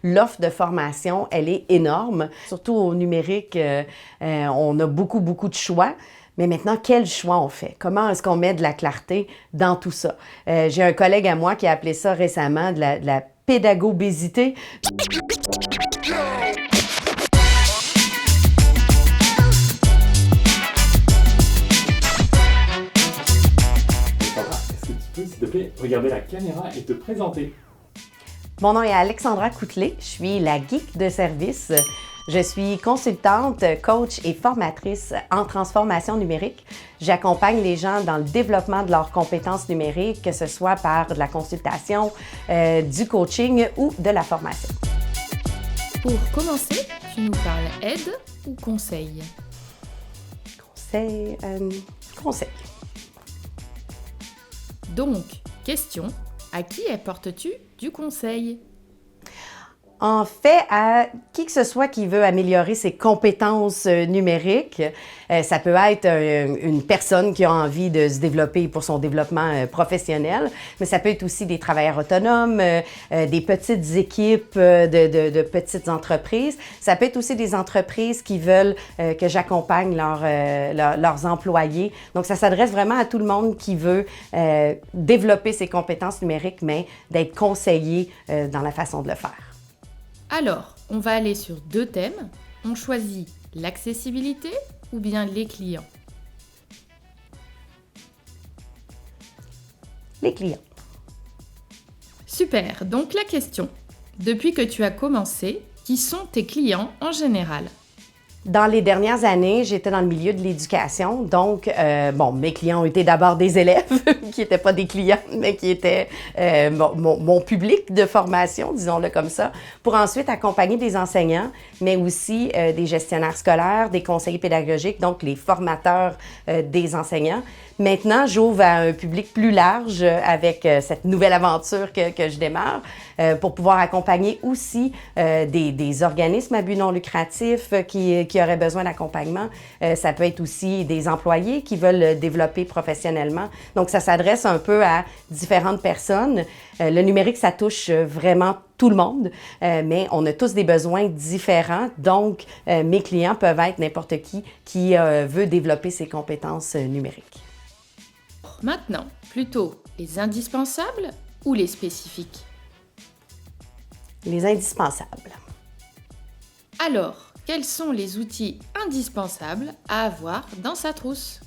l'offre de formation, elle est énorme. Surtout au numérique, on a beaucoup, beaucoup de choix. Mais maintenant, quel choix on fait? Comment est-ce qu'on met de la clarté dans tout ça? J'ai un collègue à moi qui a appelé ça récemment de la pédagobésité. S'il te plaît, regarder la caméra et te présenter. Mon nom est Alexandra Coutelet, je suis la geek de service. Je suis consultante, coach et formatrice en transformation numérique. J'accompagne les gens dans le développement de leurs compétences numériques, que ce soit par de la consultation, du coaching ou de la formation. Pour commencer, tu nous parles aide ou conseil? Conseil. Donc, question, à qui apportes-tu du conseil? En fait, à qui que ce soit qui veut améliorer ses compétences numériques, ça peut être une personne qui a envie de se développer pour son développement professionnel, mais ça peut être aussi des travailleurs autonomes, des petites équipes de petites entreprises. Ça peut être aussi des entreprises qui veulent que j'accompagne leurs employés. Donc, ça s'adresse vraiment à tout le monde qui veut développer ses compétences numériques, mais d'être conseillé dans la façon de le faire. Alors, on va aller sur 2 thèmes. On choisit l'accessibilité ou bien les clients? Les clients. Super, donc la question. Depuis que tu as commencé, qui sont tes clients en général? Dans les dernières années, j'étais dans le milieu de l'éducation. Donc, mes clients ont été d'abord des élèves, qui n'étaient pas des clients, mais qui étaient mon public de formation, disons-le comme ça, pour ensuite accompagner des enseignants, mais aussi des gestionnaires scolaires, des conseillers pédagogiques, donc les formateurs des enseignants. Maintenant, j'ouvre à un public plus large avec cette nouvelle aventure que je démarre pour pouvoir accompagner aussi des organismes à but non lucratif qui auraient besoin d'accompagnement. Ça peut être aussi des employés qui veulent développer professionnellement. Donc, ça s'adresse un peu à différentes personnes. Le numérique, ça touche vraiment tout le monde, mais on a tous des besoins différents. Donc, mes clients peuvent être n'importe qui veut développer ses compétences numériques. Maintenant, plutôt les indispensables ou les spécifiques? Les indispensables. Alors, quels sont les outils indispensables à avoir dans sa trousse?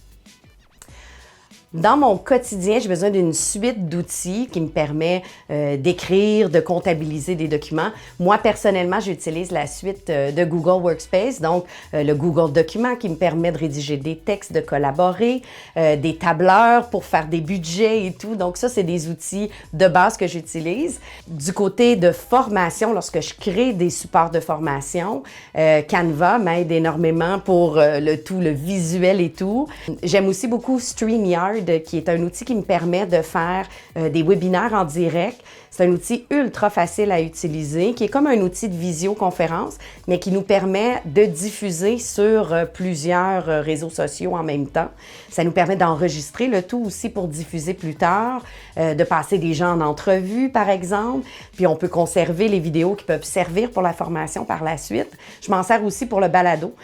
Dans mon quotidien, j'ai besoin d'une suite d'outils qui me permet d'écrire, de comptabiliser des documents. Moi, personnellement, j'utilise la suite de Google Workspace, donc le Google Document qui me permet de rédiger des textes, de collaborer, des tableurs pour faire des budgets et tout. Donc ça, c'est des outils de base que j'utilise. Du côté de formation, lorsque je crée des supports de formation, Canva m'aide énormément pour le visuel et tout. J'aime aussi beaucoup StreamYard, qui est un outil qui me permet de faire des webinaires en direct. C'est un outil ultra facile à utiliser, qui est comme un outil de visioconférence, mais qui nous permet de diffuser sur plusieurs réseaux sociaux en même temps. Ça nous permet d'enregistrer le tout aussi pour diffuser plus tard, de passer des gens en entrevue, par exemple. Puis on peut conserver les vidéos qui peuvent servir pour la formation par la suite. Je m'en sers aussi pour le balado.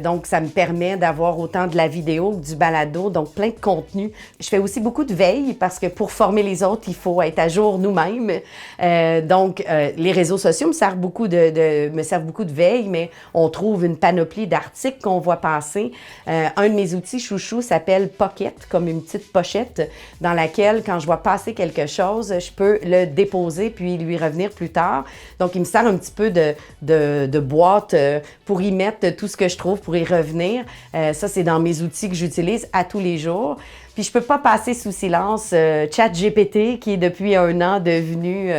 Donc, ça me permet d'avoir autant de la vidéo que du balado, donc plein de contenu. Je fais aussi beaucoup de veille parce que pour former les autres, il faut être à jour nous-mêmes. Donc, les réseaux sociaux me servent beaucoup de veille, mais on trouve une panoplie d'articles qu'on voit passer. Un de mes outils chouchou s'appelle Pocket, comme une petite pochette dans laquelle, quand je vois passer quelque chose, je peux le déposer puis lui revenir plus tard. Donc, il me sert un petit peu de boîte pour y mettre tout ce que je trouve, pour y revenir. Ça, c'est dans mes outils que j'utilise à tous les jours. Puis je peux pas passer sous silence ChatGPT, qui est depuis 1 an devenu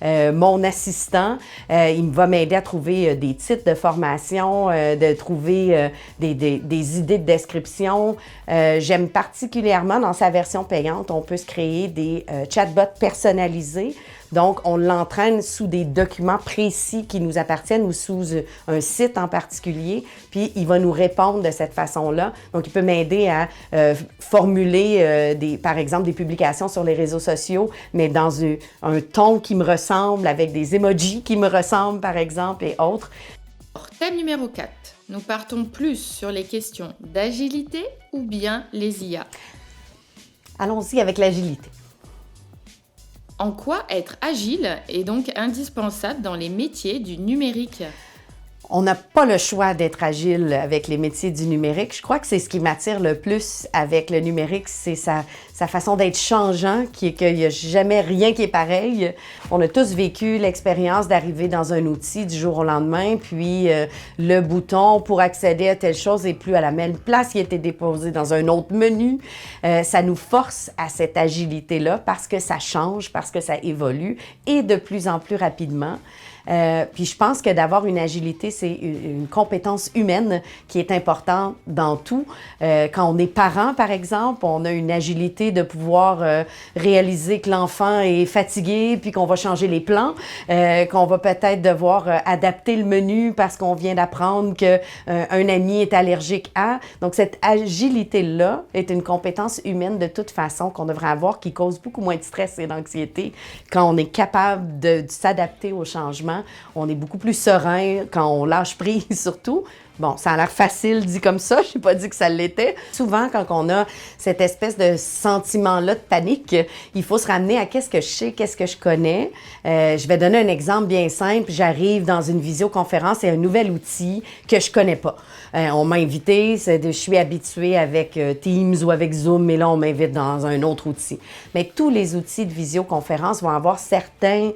mon assistant. Il va m'aider à trouver des titres de formation, de trouver des idées de description. J'aime particulièrement, dans sa version payante, on peut se créer des chatbots personnalisés Donc, on l'entraîne sous des documents précis qui nous appartiennent ou sous un site en particulier, puis il va nous répondre de cette façon-là. Donc, il peut m'aider à formuler, par exemple, des publications sur les réseaux sociaux, mais dans un ton qui me ressemble, avec des emojis qui me ressemblent, par exemple, et autres. Thème numéro 4. Nous partons plus sur les questions d'agilité ou bien les IA. Allons-y avec l'agilité. En quoi être agile est donc indispensable dans les métiers du numérique ? On n'a pas le choix d'être agile avec les métiers du numérique. Je crois que c'est ce qui m'attire le plus avec le numérique, c'est sa façon d'être changeant, qui est qu'il n'y a jamais rien qui est pareil. On a tous vécu l'expérience d'arriver dans un outil du jour au lendemain, puis le bouton pour accéder à telle chose n'est plus à la même place, il a été déposé dans un autre menu. Ça nous force à cette agilité-là parce que ça change, parce que ça évolue et de plus en plus rapidement. Puis je pense que d'avoir une agilité, c'est une compétence humaine qui est importante dans tout. Quand on est parent, par exemple, on a une agilité de pouvoir réaliser que l'enfant est fatigué, puis qu'on va changer les plans, qu'on va peut-être devoir adapter le menu parce qu'on vient d'apprendre qu'un ami est allergique à. Donc cette agilité-là est une compétence humaine de toute façon qu'on devrait avoir, qui cause beaucoup moins de stress et d'anxiété quand on est capable de s'adapter au changement. On est beaucoup plus serein quand on lâche prise, surtout. Bon, ça a l'air facile dit comme ça, je n'ai pas dit que ça l'était. Souvent, quand on a cette espèce de sentiment-là de panique, il faut se ramener à qu'est-ce que je sais, qu'est-ce que je connais. Je vais donner un exemple bien simple. J'arrive dans une visioconférence et un nouvel outil que je connais pas. On m'a invité, je suis habituée avec Teams ou avec Zoom, mais là, on m'invite dans un autre outil. Mais tous les outils de visioconférence vont avoir certains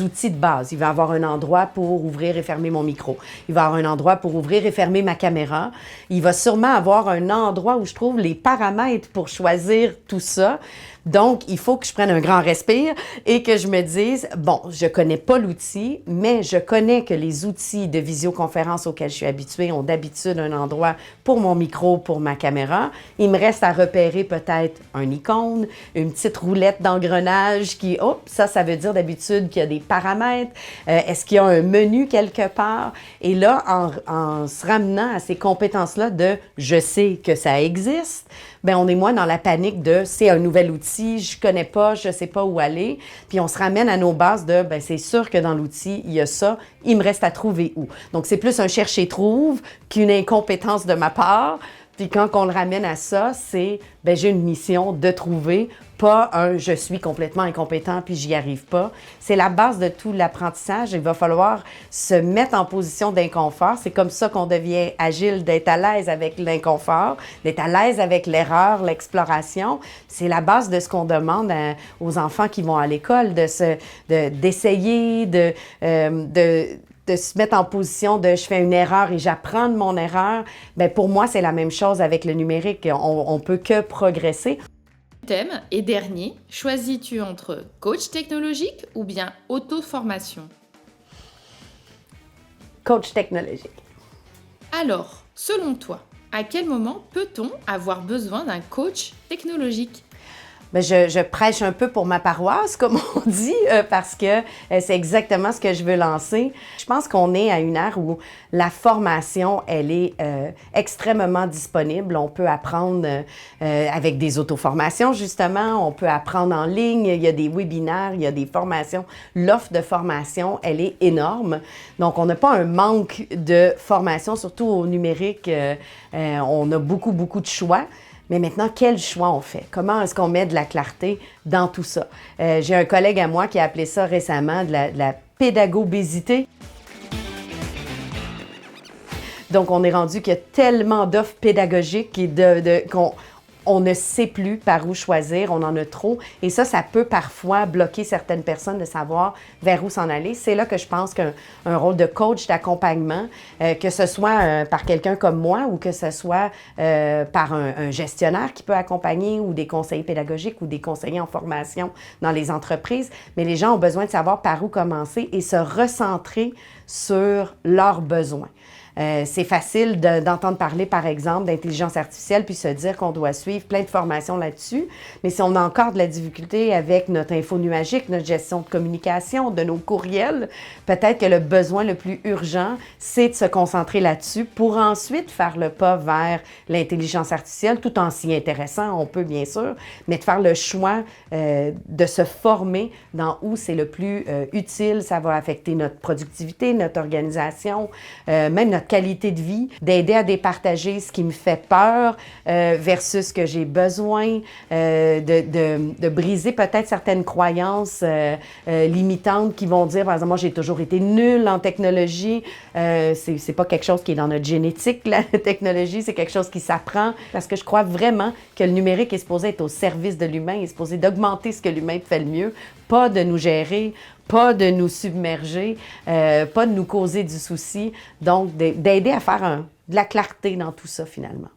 outils de base. Il va y avoir un endroit pour ouvrir et fermer mon micro. Il va y avoir un endroit pour ouvrir et fermer ma caméra. Il va sûrement avoir un endroit où je trouve les paramètres pour choisir tout ça. Donc, il faut que je prenne un grand respire et que je me dise, bon, je connais pas l'outil, mais je connais que les outils de visioconférence auxquels je suis habituée ont d'habitude un endroit pour mon micro, pour ma caméra. Il me reste à repérer peut-être un icône, une petite roulette d'engrenage qui, ça veut dire d'habitude qu'il y a des paramètres. Est-ce qu'il y a un menu quelque part? Et là, en se ramenant à ces compétences-là de « je sais que ça existe », bien, on est moins dans la panique de « c'est un nouvel outil, je connais pas, je sais pas où aller ». Puis on se ramène à nos bases de « bien, c'est sûr que dans l'outil, il y a ça, il me reste à trouver où ». Donc, c'est plus un chercher-trouve qu'une incompétence de ma part. Puis quand on le ramène à ça, c'est « bien, j'ai une mission de trouver », pas un « je suis complètement incompétent puis j'y arrive pas ». C'est la base de tout l'apprentissage. Il va falloir se mettre en position d'inconfort. C'est comme ça qu'on devient agile, d'être à l'aise avec l'inconfort, d'être à l'aise avec l'erreur, l'exploration. C'est la base de ce qu'on demande aux enfants qui vont à l'école, d'essayer, de se mettre en position de « je fais une erreur et j'apprends de mon erreur ». Bien, pour moi, c'est la même chose avec le numérique. On peut que progresser. Thème et dernier, choisis-tu entre coach technologique ou bien auto-formation ? Coach technologique. Alors, selon toi, à quel moment peut-on avoir besoin d'un coach technologique ? Bien, je prêche un peu pour ma paroisse, comme on dit, parce que c'est exactement ce que je veux lancer. Je pense qu'on est à une ère où la formation, elle est extrêmement disponible. On peut apprendre avec des auto-formations, justement. On peut apprendre en ligne. Il y a des webinaires, il y a des formations. L'offre de formation, elle est énorme. Donc, on n'a pas un manque de formation, surtout au numérique. On a beaucoup, beaucoup de choix. Mais maintenant, quel choix on fait? Comment est-ce qu'on met de la clarté dans tout ça? J'ai un collègue à moi qui a appelé ça récemment de la pédagobésité. Donc, on est rendu qu'il y a tellement d'offres pédagogiques et qu'on ne sait plus par où choisir, on en a trop. Et ça peut parfois bloquer certaines personnes de savoir vers où s'en aller. C'est là que je pense qu'un rôle de coach, d'accompagnement, que ce soit par quelqu'un comme moi ou que ce soit par un gestionnaire qui peut accompagner ou des conseillers pédagogiques ou des conseillers en formation dans les entreprises. Mais les gens ont besoin de savoir par où commencer et se recentrer sur leurs besoins. C'est facile d'entendre parler, par exemple, d'intelligence artificielle puis se dire qu'on doit suivre plein de formations là-dessus. Mais si on a encore de la difficulté avec notre info nuagique, notre gestion de communication, de nos courriels, peut-être que le besoin le plus urgent, c'est de se concentrer là-dessus pour ensuite faire le pas vers l'intelligence artificielle, tout en s'y intéressant, on peut bien sûr, mais de faire le choix de se former dans où c'est le plus utile, ça va affecter notre productivité, notre organisation, même notre qualité de vie, d'aider à départager ce qui me fait peur versus ce que j'ai besoin, de briser peut-être certaines croyances limitantes qui vont dire, par exemple, moi j'ai toujours été nulle en technologie, c'est pas quelque chose qui est dans notre génétique, la technologie, c'est quelque chose qui s'apprend, parce que je crois vraiment que le numérique est supposé être au service de l'humain, il est supposé d'augmenter ce que l'humain fait le mieux, pas de nous gérer, pas de nous submerger, pas de nous causer du souci. Donc, d'aider à faire de la clarté dans tout ça, finalement.